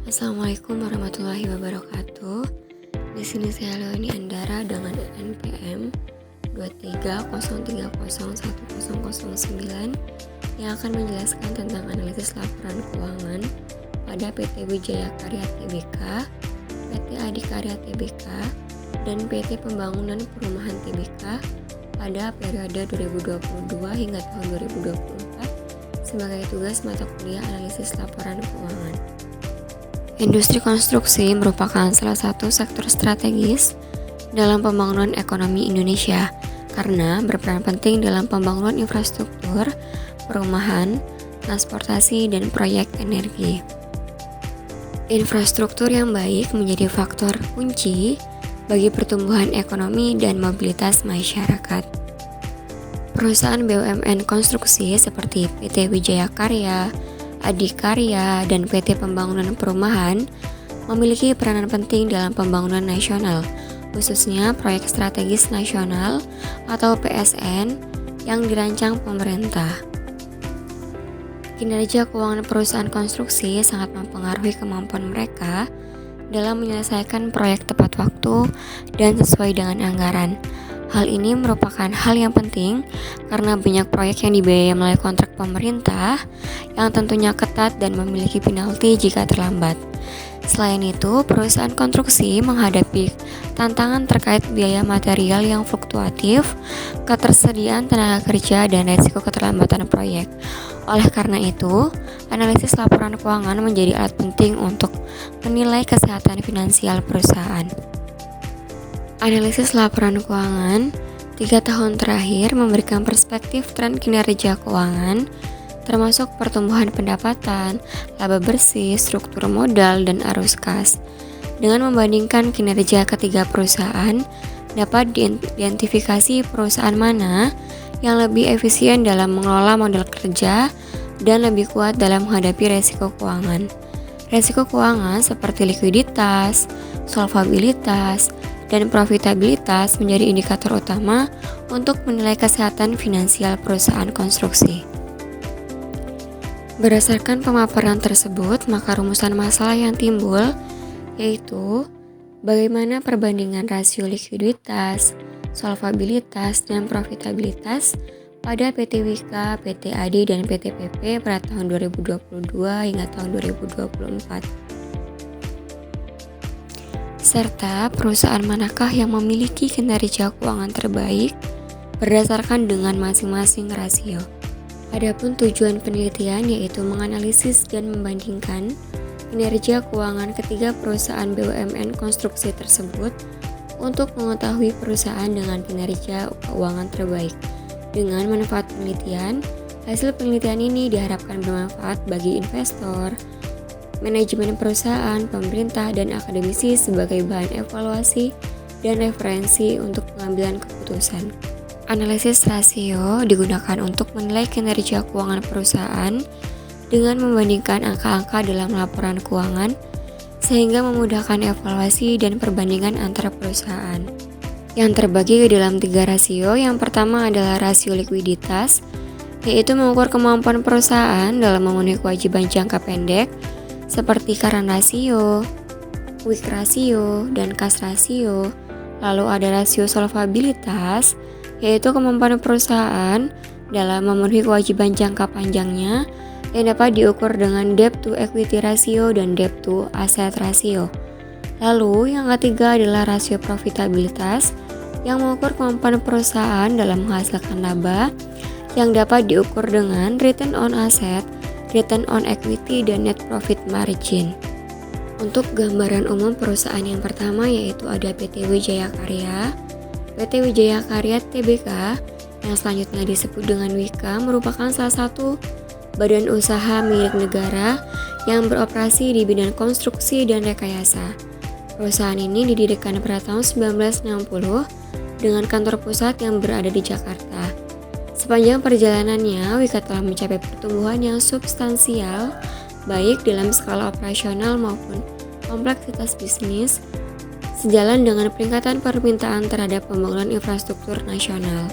Assalamualaikum warahmatullahi wabarakatuh. Di sini saya Leoni Andara dengan NPM 23030109 yang akan menjelaskan tentang analisis laporan keuangan pada PT Wijaya Karya Tbk, PT Adikarya Tbk, dan PT Pembangunan Perumahan Tbk pada periode 2022 hingga tahun 2024 sebagai tugas mata kuliah analisis laporan keuangan. Industri konstruksi merupakan salah satu sektor strategis dalam pembangunan ekonomi Indonesia karena berperan penting dalam pembangunan infrastruktur, perumahan, transportasi, dan proyek energi. Infrastruktur yang baik menjadi faktor kunci bagi pertumbuhan ekonomi dan mobilitas masyarakat. Perusahaan BUMN konstruksi seperti PT Wijaya Karya, Adikarya, dan PT Pembangunan Perumahan memiliki peranan penting dalam pembangunan nasional, khususnya proyek strategis nasional atau PSN yang dirancang pemerintah. Kinerja keuangan perusahaan konstruksi sangat mempengaruhi kemampuan mereka dalam menyelesaikan proyek tepat waktu dan sesuai dengan anggaran. Hal ini merupakan hal yang penting karena banyak proyek yang dibiayai melalui kontrak pemerintah yang tentunya ketat dan memiliki penalti jika terlambat. Selain itu, perusahaan konstruksi menghadapi tantangan terkait biaya material yang fluktuatif, ketersediaan tenaga kerja, dan risiko keterlambatan proyek. Oleh karena itu, analisis laporan keuangan menjadi alat penting untuk menilai kesehatan finansial perusahaan. Analisis laporan keuangan 3 tahun terakhir memberikan perspektif tren kinerja keuangan, termasuk pertumbuhan pendapatan, laba bersih, struktur modal, dan arus kas. Dengan membandingkan kinerja ketiga perusahaan, dapat diidentifikasi perusahaan mana yang lebih efisien dalam mengelola modal kerja dan lebih kuat dalam menghadapi resiko keuangan. Resiko keuangan seperti likuiditas, solvabilitas, dan profitabilitas menjadi indikator utama untuk menilai kesehatan finansial perusahaan konstruksi. Berdasarkan pemaparan tersebut, maka rumusan masalah yang timbul yaitu bagaimana perbandingan rasio likuiditas, solvabilitas, dan profitabilitas pada PT Wika, PT Adi, dan PT PP pada tahun 2022 hingga tahun 2024. Serta perusahaan manakah yang memiliki kinerja keuangan terbaik berdasarkan dengan masing-masing rasio. Adapun tujuan penelitian yaitu menganalisis dan membandingkan kinerja keuangan ketiga perusahaan BUMN konstruksi tersebut untuk mengetahui perusahaan dengan kinerja keuangan terbaik. Dengan manfaat penelitian, hasil penelitian ini diharapkan bermanfaat bagi investor, manajemen perusahaan, pemerintah, dan akademisi sebagai bahan evaluasi dan referensi untuk pengambilan keputusan. Analisis rasio digunakan untuk menilai kinerja keuangan perusahaan dengan membandingkan angka-angka dalam laporan keuangan sehingga memudahkan evaluasi dan perbandingan antara perusahaan. Yang terbagi ke dalam 3 rasio. Yang pertama adalah rasio likuiditas, yaitu mengukur kemampuan perusahaan dalam memenuhi kewajiban jangka pendek seperti current rasio, quick rasio, dan cash rasio. Lalu ada rasio solvabilitas, yaitu kemampuan perusahaan dalam memenuhi kewajiban jangka panjangnya yang dapat diukur dengan debt to equity ratio dan debt to asset ratio. Lalu yang ketiga adalah rasio profitabilitas yang mengukur kemampuan perusahaan dalam menghasilkan laba yang dapat diukur dengan return on asset, return on equity, dan net profit margin. Untuk gambaran umum perusahaan yang pertama yaitu ada PT Wijaya Karya. PT Wijaya Karya Tbk yang selanjutnya disebut dengan Wika merupakan salah satu badan usaha milik negara yang beroperasi di bidang konstruksi dan rekayasa. Perusahaan ini didirikan pada tahun 1960 dengan kantor pusat yang berada di Jakarta. Sepanjang perjalanannya, Wika telah mencapai pertumbuhan yang substansial, baik dalam skala operasional maupun kompleksitas bisnis, sejalan dengan peningkatan permintaan terhadap pembangunan infrastruktur nasional.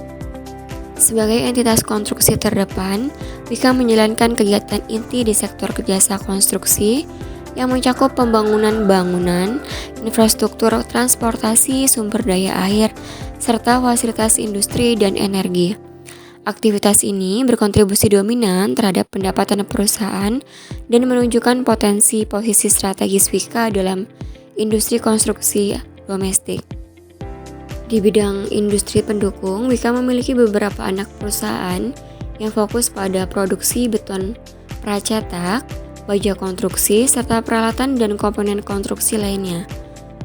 Sebagai entitas konstruksi terdepan, Wika menjalankan kegiatan inti di sektor jasa konstruksi yang mencakup pembangunan bangunan, infrastruktur transportasi, sumber daya air, serta fasilitas industri dan energi. Aktivitas ini berkontribusi dominan terhadap pendapatan perusahaan dan menunjukkan potensi posisi strategis Wika dalam industri konstruksi domestik. Di bidang industri pendukung, Wika memiliki beberapa anak perusahaan yang fokus pada produksi beton pracetak, baja konstruksi, serta peralatan dan komponen konstruksi lainnya.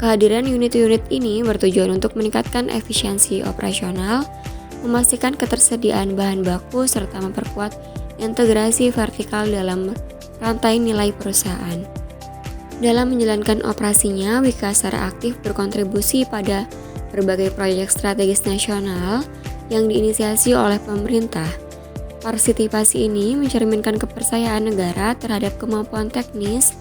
Kehadiran unit-unit ini bertujuan untuk meningkatkan efisiensi operasional, memastikan ketersediaan bahan baku, serta memperkuat integrasi vertikal dalam rantai nilai perusahaan. Dalam menjalankan operasinya, Wika secara aktif berkontribusi pada berbagai proyek strategis nasional yang diinisiasi oleh pemerintah. Partisipasi ini mencerminkan kepercayaan negara terhadap kemampuan teknis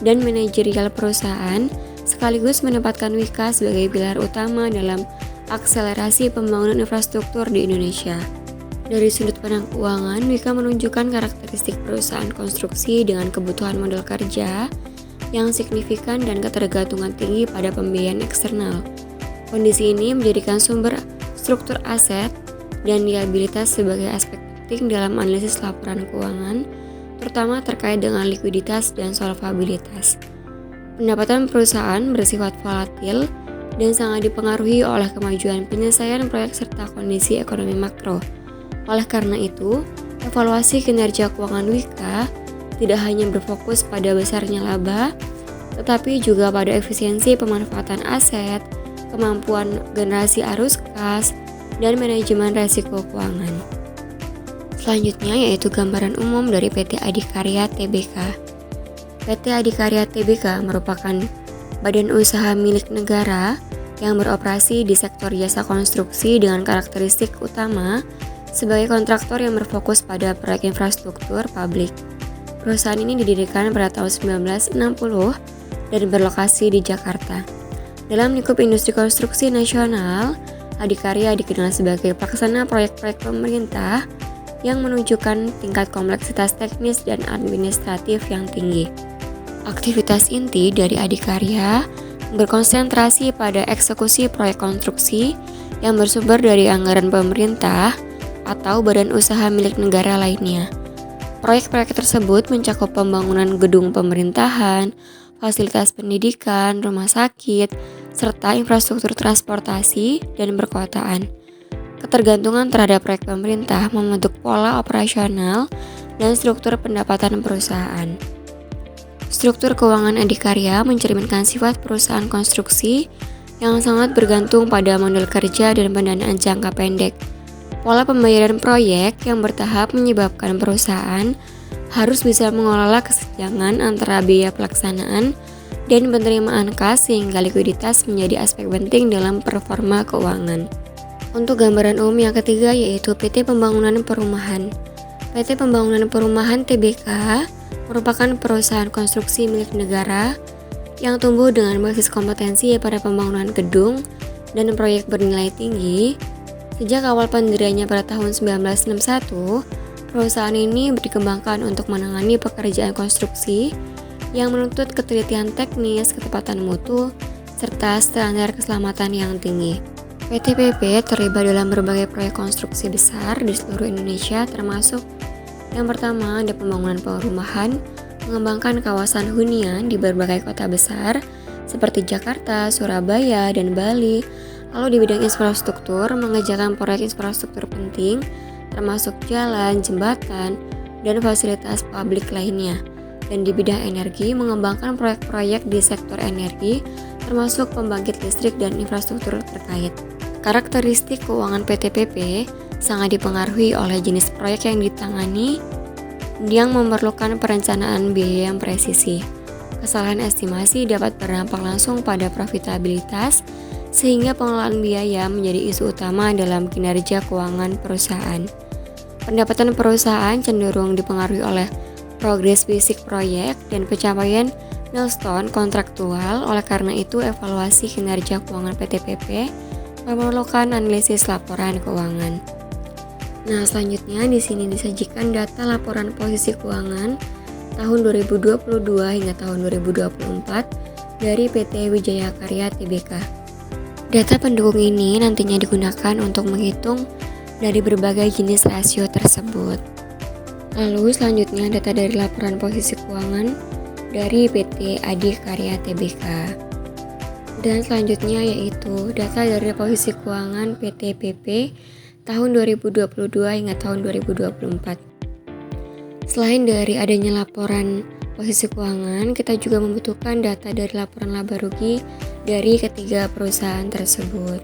dan manajerial perusahaan, sekaligus menempatkan Wika sebagai pilar utama dalam akselerasi pembangunan infrastruktur di Indonesia. Dari sudut pandang keuangan, Wika menunjukkan karakteristik perusahaan konstruksi dengan kebutuhan modal kerja yang signifikan dan ketergantungan tinggi pada pembiayaan eksternal. Kondisi ini menjadikan sumber struktur aset dan liabilitas sebagai aspek penting dalam analisis laporan keuangan, terutama terkait dengan likuiditas dan solvabilitas. Pendapatan perusahaan bersifat volatil dan sangat dipengaruhi oleh kemajuan penyelesaian proyek serta kondisi ekonomi makro. Oleh karena itu, evaluasi kinerja keuangan Wika tidak hanya berfokus pada besarnya laba, tetapi juga pada efisiensi pemanfaatan aset, kemampuan generasi arus kas, dan manajemen resiko keuangan. Selanjutnya yaitu gambaran umum dari PT Adikarya Tbk. PT Adikarya Tbk merupakan badan usaha milik negara yang beroperasi di sektor jasa konstruksi dengan karakteristik utama sebagai kontraktor yang berfokus pada proyek infrastruktur publik. Perusahaan ini didirikan pada tahun 1960 dan berlokasi di Jakarta. Dalam lingkup industri konstruksi nasional, Adikarya dikenal sebagai pelaksana proyek-proyek pemerintah yang menunjukkan tingkat kompleksitas teknis dan administratif yang tinggi. Aktivitas inti dari Adikarya berkonsentrasi pada eksekusi proyek konstruksi yang bersumber dari anggaran pemerintah atau badan usaha milik negara lainnya. Proyek-proyek tersebut mencakup pembangunan gedung pemerintahan, fasilitas pendidikan, rumah sakit, serta infrastruktur transportasi dan perkotaan. Ketergantungan terhadap proyek pemerintah membentuk pola operasional dan struktur pendapatan perusahaan. Struktur keuangan Adikarya mencerminkan sifat perusahaan konstruksi yang sangat bergantung pada modal kerja dan pendanaan jangka pendek. Pola pembayaran proyek yang bertahap menyebabkan perusahaan harus bisa mengelola kesenjangan antara biaya pelaksanaan dan penerimaan kas sehingga likuiditas menjadi aspek penting dalam performa keuangan. Untuk gambaran umum yang ketiga yaitu PT Pembangunan Perumahan. PT Pembangunan Perumahan Tbk merupakan perusahaan konstruksi milik negara yang tumbuh dengan basis kompetensi pada pembangunan gedung dan proyek bernilai tinggi. Sejak awal pendiriannya pada tahun 1961, perusahaan ini dikembangkan untuk menangani pekerjaan konstruksi yang menuntut ketelitian teknis, ketepatan mutu, serta standar keselamatan yang tinggi. PT PP terlibat dalam berbagai proyek konstruksi besar di seluruh Indonesia, termasuk yang pertama ada pembangunan perumahan, mengembangkan kawasan hunian di berbagai kota besar seperti Jakarta, Surabaya, dan Bali. Lalu di bidang infrastruktur, mengerjakan proyek infrastruktur penting, termasuk jalan, jembatan, dan fasilitas publik lainnya. Dan di bidang energi, mengembangkan proyek-proyek di sektor energi, termasuk pembangkit listrik dan infrastruktur terkait. Karakteristik keuangan PT PP sangat dipengaruhi oleh jenis proyek yang ditangani yang memerlukan perencanaan biaya yang presisi. Kesalahan estimasi dapat berdampak langsung pada profitabilitas, sehingga pengelolaan biaya menjadi isu utama dalam kinerja keuangan perusahaan. Pendapatan perusahaan cenderung dipengaruhi oleh progres fisik proyek dan pencapaian milestone kontraktual. Oleh karena itu, evaluasi kinerja keuangan PT PP memerlukan analisis laporan keuangan. Nah, selanjutnya di sini disajikan data laporan posisi keuangan tahun 2022 hingga tahun 2024 dari PT Wijaya Karya Tbk. Data pendukung ini nantinya digunakan untuk menghitung dari berbagai jenis rasio tersebut. Lalu selanjutnya data dari laporan posisi keuangan dari PT Adi Karya Tbk. Dan selanjutnya yaitu data dari posisi keuangan PT PP tahun 2022 hingga tahun 2024. Selain dari adanya laporan posisi keuangan, kita juga membutuhkan data dari laporan laba rugi dari ketiga perusahaan tersebut.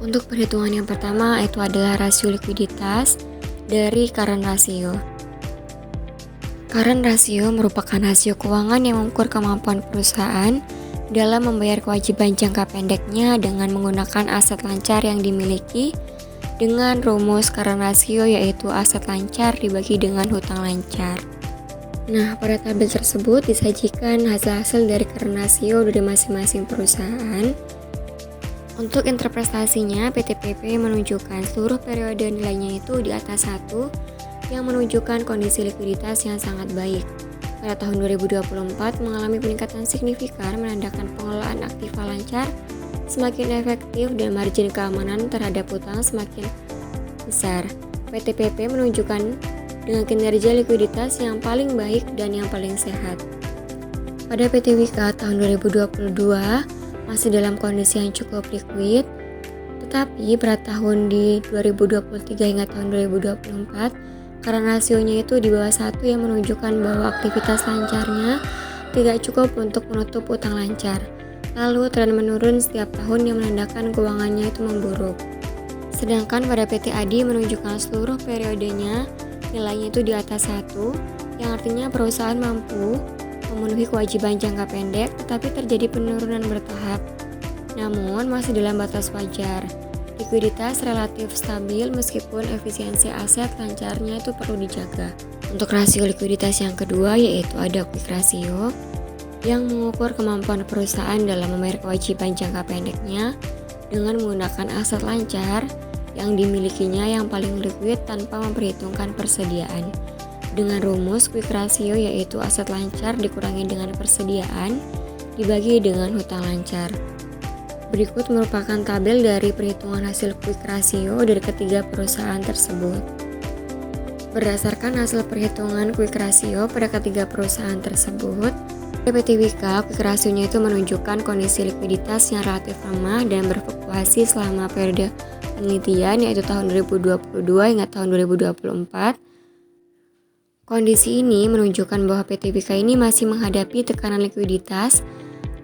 Untuk perhitungan yang pertama itu adalah rasio likuiditas dari current ratio. Current ratio merupakan rasio keuangan yang mengukur kemampuan perusahaan dalam membayar kewajiban jangka pendeknya dengan menggunakan aset lancar yang dimiliki dengan rumus current ratio yaitu aset lancar dibagi dengan hutang lancar. Nah, pada tabel tersebut disajikan hasil-hasil dari current ratio dari masing-masing perusahaan. Untuk interpretasinya, PT PP menunjukkan seluruh periode nilainya itu di atas 1 yang menunjukkan kondisi likuiditas yang sangat baik. Pada tahun 2024 mengalami peningkatan signifikan menandakan pengelolaan aktiva lancar, semakin efektif dan margin keamanan terhadap utang semakin besar. PT PP menunjukkan dengan kinerja likuiditas yang paling baik dan yang paling sehat. Pada PT Wika tahun 2022 masih dalam kondisi yang cukup likuid, tetapi pada tahun di 2023 hingga tahun 2024 karena rasionya itu di bawah 1 yang menunjukkan bahwa aktivitas lancarnya tidak cukup untuk menutup utang lancar. Lalu tren menurun setiap tahun yang menandakan keuangannya itu memburuk. Sedangkan pada PT Adi menunjukkan seluruh periodenya nilainya itu di atas 1, yang artinya perusahaan mampu memenuhi kewajiban jangka pendek tetapi terjadi penurunan bertahap. Namun masih dalam batas wajar. Likuiditas relatif stabil meskipun efisiensi aset lancarnya itu perlu dijaga. Untuk rasio likuiditas yang kedua yaitu ada quick ratio yang mengukur kemampuan perusahaan dalam membayar kewajiban jangka pendeknya dengan menggunakan aset lancar yang dimilikinya yang paling liquid tanpa memperhitungkan persediaan. Dengan rumus quick ratio yaitu aset lancar dikurangi dengan persediaan dibagi dengan hutang lancar. Berikut merupakan tabel dari perhitungan hasil quick ratio dari ketiga perusahaan tersebut. Berdasarkan hasil perhitungan quick ratio pada ketiga perusahaan tersebut, PT Wika quick ratio-nya itu menunjukkan kondisi likuiditas yang relatif lemah dan berfluktuasi selama periode penelitian yaitu tahun 2022 hingga tahun 2024. Kondisi ini menunjukkan bahwa PT Wika ini masih menghadapi tekanan likuiditas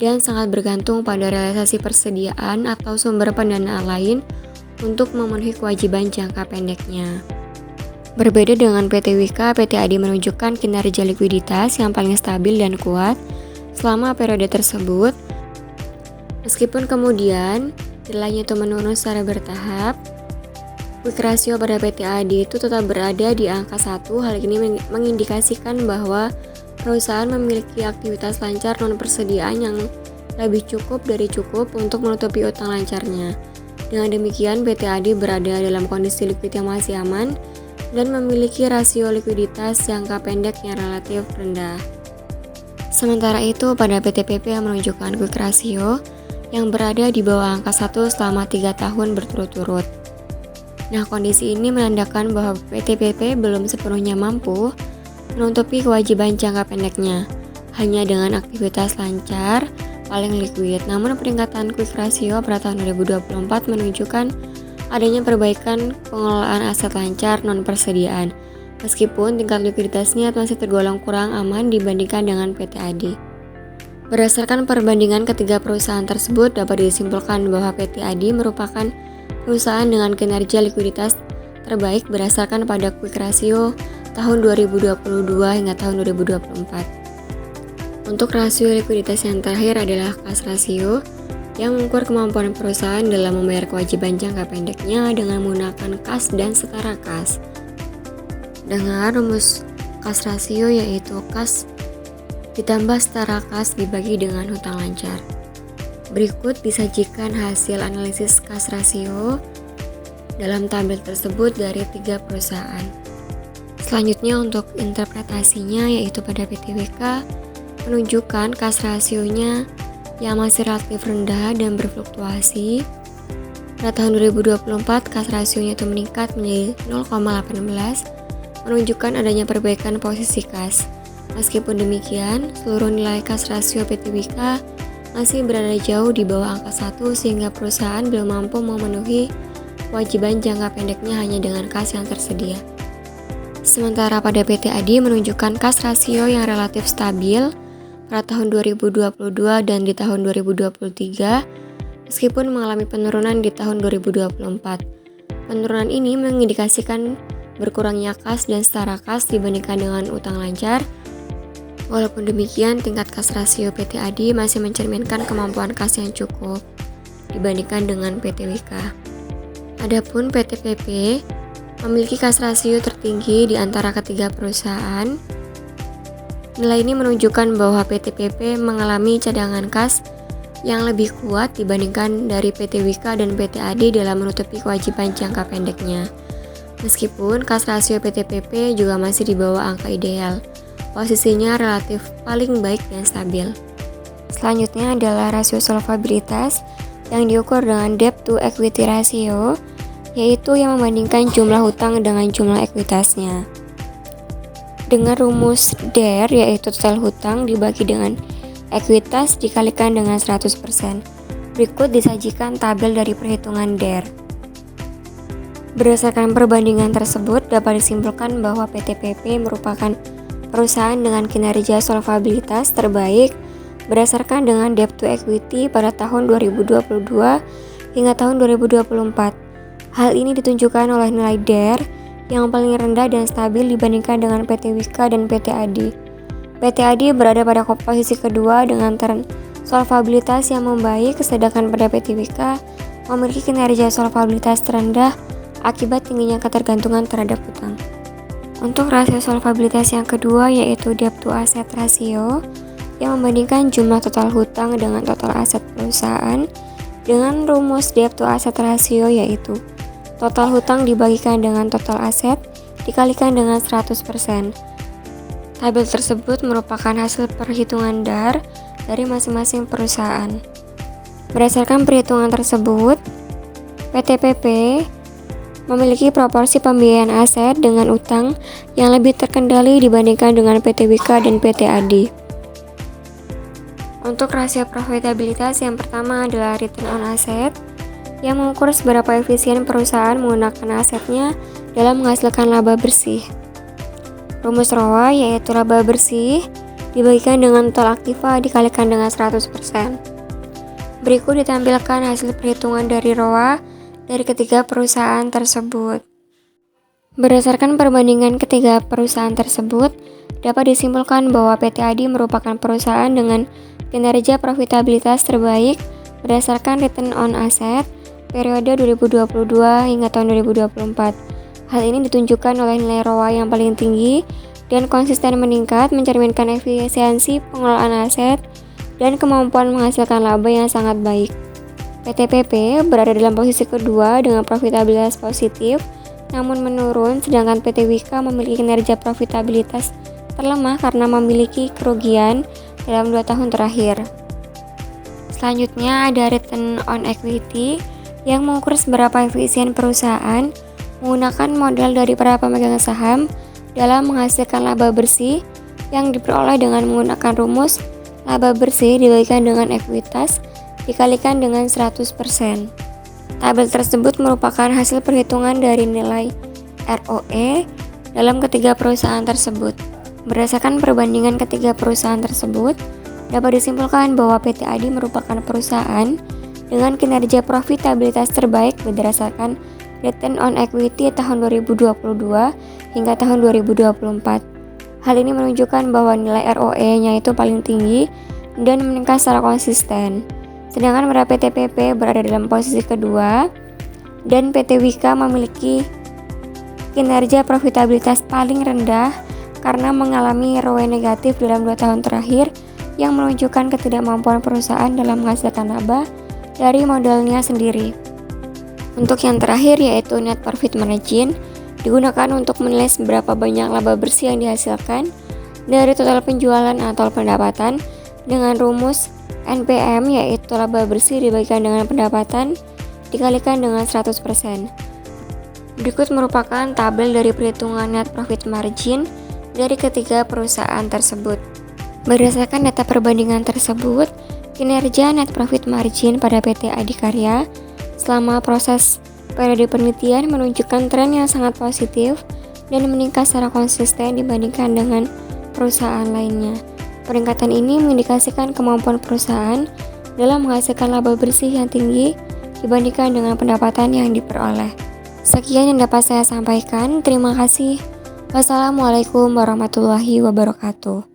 dan sangat bergantung pada realisasi persediaan atau sumber pendanaan lain untuk memenuhi kewajiban jangka pendeknya. Berbeda dengan PT Wika, PT Adi menunjukkan kinerja likuiditas yang paling stabil dan kuat selama periode tersebut. Meskipun kemudian nilainya itu menurun secara bertahap, quick ratio pada PT Adi itu tetap berada di angka 1. Hal ini mengindikasikan bahwa perusahaan memiliki aktivitas lancar non-persediaan yang lebih cukup dari cukup untuk menutupi utang lancarnya. Dengan demikian, PT Adi berada dalam kondisi likuid yang masih aman dan memiliki rasio likuiditas jangka pendek yang relatif rendah. Sementara itu, pada PT PP yang menunjukkan quick ratio yang berada di bawah angka 1 selama 3 tahun berturut-turut. Nah, kondisi ini menandakan bahwa PT PP belum sepenuhnya mampu menutupi kewajiban jangka pendeknya hanya dengan aktivitas lancar paling likuid. Namun peningkatan quick ratio pada tahun 2024 menunjukkan adanya perbaikan pengelolaan aset lancar non persediaan meskipun tingkat likuiditasnya masih tergolong kurang aman dibandingkan dengan PT Adi. Berdasarkan perbandingan ketiga perusahaan tersebut dapat disimpulkan bahwa PT Adi merupakan perusahaan dengan kinerja likuiditas terbaik berdasarkan pada quick ratio tahun 2022 hingga tahun 2024. Untuk rasio likuiditas yang terakhir adalah cash ratio yang mengukur kemampuan perusahaan dalam membayar kewajiban jangka pendeknya dengan menggunakan kas dan setara kas. Dengan rumus cash ratio yaitu kas ditambah setara kas dibagi dengan hutang lancar. Berikut disajikan hasil analisis cash ratio dalam tabel tersebut dari 3 perusahaan. Selanjutnya untuk interpretasinya yaitu pada PTWK menunjukkan kas rasionya yang masih relatif rendah dan berfluktuasi. Pada tahun 2024 kas rasionya itu meningkat menjadi 0,18, menunjukkan adanya perbaikan posisi kas. Meskipun demikian, seluruh nilai kas rasio PTWK masih berada jauh di bawah angka 1 sehingga perusahaan belum mampu memenuhi kewajiban jangka pendeknya hanya dengan kas yang tersedia. Sementara pada PT ADI menunjukkan kas rasio yang relatif stabil pada tahun 2022 dan di tahun 2023 meskipun mengalami penurunan di tahun 2024. Penurunan ini mengindikasikan berkurangnya kas dan setara kas dibandingkan dengan utang lancar. Walaupun demikian, tingkat kas rasio PT ADI masih mencerminkan kemampuan kas yang cukup dibandingkan dengan PTWK. Adapun PT PP memiliki kas rasio tertinggi di antara ketiga perusahaan. Nilai ini menunjukkan bahwa PT PP mengalami cadangan kas yang lebih kuat dibandingkan dari PTWK dan PT ADI dalam menutupi kewajiban jangka pendeknya. Meskipun kas rasio PT PP juga masih di bawah angka ideal, posisinya relatif paling baik dan stabil. Selanjutnya adalah rasio solvabilitas yang diukur dengan debt to equity ratio, yaitu yang membandingkan jumlah hutang dengan jumlah ekuitasnya. Dengan rumus DER yaitu total hutang dibagi dengan ekuitas dikalikan dengan 100%. Berikut disajikan tabel dari perhitungan DER. Berdasarkan perbandingan tersebut dapat disimpulkan bahwa PT PP merupakan perusahaan dengan kinerja solvabilitas terbaik berdasarkan dengan debt to equity pada tahun 2022 hingga tahun 2024. Hal ini ditunjukkan oleh nilai DER yang paling rendah dan stabil dibandingkan dengan PTWK dan PT ADI. PT ADI berada pada posisi kedua dengan tren solvabilitas yang membaik, sedangkan pada PTWK memiliki kinerja solvabilitas terendah akibat tingginya ketergantungan terhadap hutang. Untuk rasio solvabilitas yang kedua yaitu debt to asset ratio yang membandingkan jumlah total hutang dengan total aset perusahaan dengan rumus debt to asset ratio yaitu total hutang dibagikan dengan total aset dikalikan dengan 100%. Tabel tersebut merupakan hasil perhitungan DAR dari masing-masing perusahaan. Berdasarkan perhitungan tersebut, PT PP memiliki proporsi pembiayaan aset dengan utang yang lebih terkendali dibandingkan dengan PTWK dan PT ADI. Untuk rasio profitabilitas yang pertama adalah return on asset yang mengukur seberapa efisien perusahaan menggunakan asetnya dalam menghasilkan laba bersih. Rumus ROA yaitu laba bersih dibagikan dengan total aktiva dikalikan dengan 100%. Berikut ditampilkan hasil perhitungan dari ROA dari ketiga perusahaan tersebut. Berdasarkan perbandingan ketiga perusahaan tersebut, dapat disimpulkan bahwa PT ADI merupakan perusahaan dengan kinerja profitabilitas terbaik berdasarkan return on asset periode 2022 hingga tahun 2024. Hal ini ditunjukkan oleh nilai ROA yang paling tinggi dan konsisten meningkat, mencerminkan efisiensi pengelolaan aset dan kemampuan menghasilkan laba yang sangat baik. PT PP berada dalam posisi kedua dengan profitabilitas positif namun menurun, sedangkan PTWK memiliki kinerja profitabilitas terlemah karena memiliki kerugian dalam 2 tahun terakhir. Selanjutnya ada return on equity yang mengukur seberapa efisien perusahaan menggunakan modal dari para pemegang saham dalam menghasilkan laba bersih yang diperoleh dengan menggunakan rumus laba bersih dibagikan dengan ekuitas dikalikan dengan 100%. Tabel tersebut merupakan hasil perhitungan dari nilai ROE dalam ketiga perusahaan tersebut. Berdasarkan perbandingan ketiga perusahaan tersebut, dapat disimpulkan bahwa PT ADI merupakan perusahaan dengan kinerja profitabilitas terbaik berdasarkan return on equity tahun 2022 hingga tahun 2024. Hal ini menunjukkan bahwa nilai ROE-nya itu paling tinggi dan meningkat secara konsisten. Sedangkan pada PT PP berada dalam posisi kedua dan PTWK memiliki kinerja profitabilitas paling rendah karena mengalami ROE negatif dalam 2 tahun terakhir yang menunjukkan ketidakmampuan perusahaan dalam menghasilkan laba dari modalnya sendiri. Untuk yang terakhir yaitu net profit margin digunakan untuk menilai seberapa banyak laba bersih yang dihasilkan dari total penjualan atau pendapatan dengan rumus NPM, yaitu laba bersih dibagikan dengan pendapatan dikalikan dengan 100%. Berikut merupakan tabel dari perhitungan net profit margin dari ketiga perusahaan tersebut. Berdasarkan data perbandingan tersebut, kinerja net profit margin pada PT Adikarya selama proses periode penelitian menunjukkan tren yang sangat positif dan meningkat secara konsisten dibandingkan dengan perusahaan lainnya. Peningkatan ini mengindikasikan kemampuan perusahaan dalam menghasilkan laba bersih yang tinggi dibandingkan dengan pendapatan yang diperoleh. Sekian yang dapat saya sampaikan. Terima kasih. Wassalamualaikum warahmatullahi wabarakatuh.